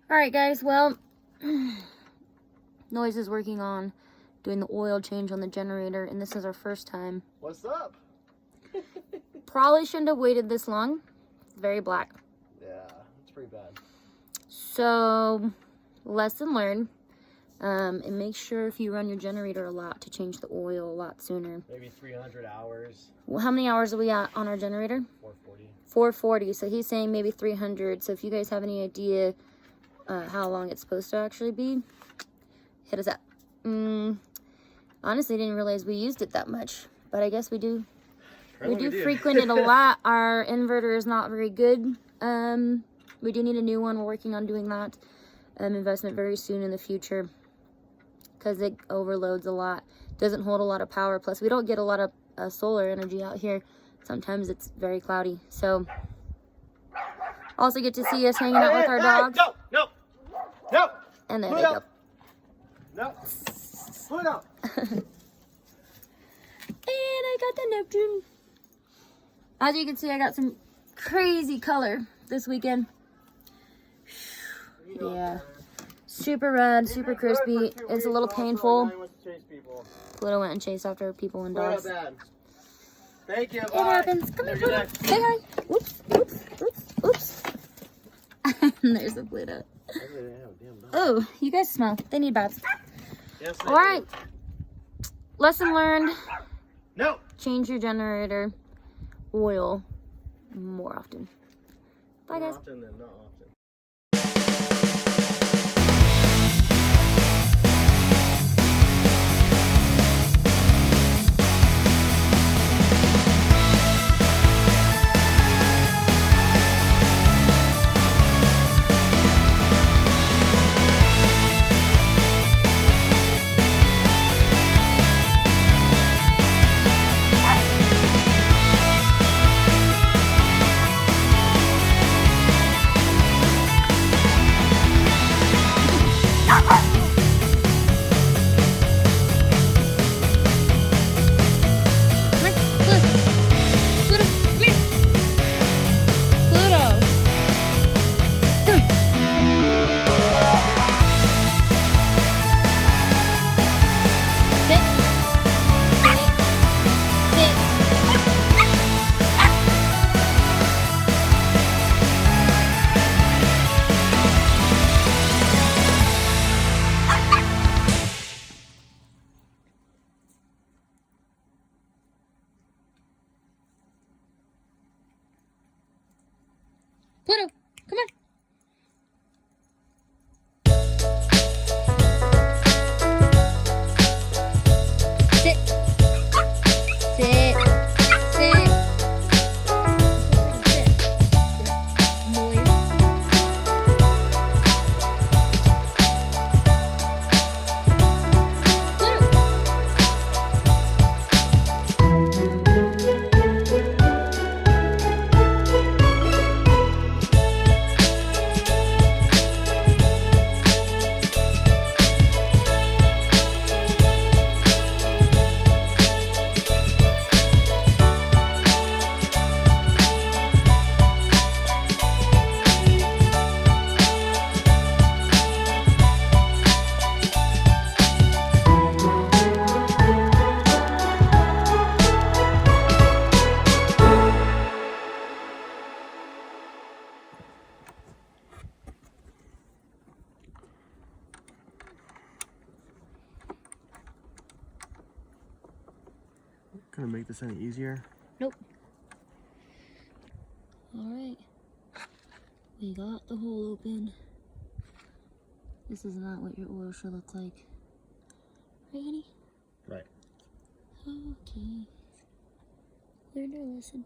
Alright guys, well, Noiz is working on doing the oil change on the generator, and this is our first time. What's up? Probably shouldn't have waited this long. It's very black. Yeah, it's pretty bad. So, lesson learned. And make sure if you run your generator a lot to change the oil a lot sooner. Maybe 300 hours. Well, how many hours are we at on our generator? 440. 440. So he's saying maybe 300. So if you guys have any idea how long it's supposed to actually be, hit us up. Honestly, didn't realize we used it that much, but I guess we do. We do frequent it a lot. Our inverter is not very good. We do need a new one. We're working on doing that investment very soon in the future because it overloads a lot. Doesn't hold a lot of power. Plus, we don't get a lot of solar energy out here. Sometimes it's very cloudy. So, also get to see us hanging out with our dogs. No. And there they go. No. Put up. And I got the Neptune. As you can see, I got some crazy color this weekend. Yeah. Super red, super crispy. It's a little painful. Pluto went and chased after people and dogs. Thank you. It happens. Come here, Pluto. Say hi. Oops, oops, oops, oops. There's the Pluto. Oh, you guys smell. They need baths. Yes, all right. Lesson learned. No. Change your generator oil more often. Bye, guys. More often than not often. Pluto, come on. Sit. Sit. Sit. Noiz. Gonna make this any easier? Nope. Alright. We got the hole open. This is not what your oil should look like. Right, honey? Right. Okay. Learned our lesson.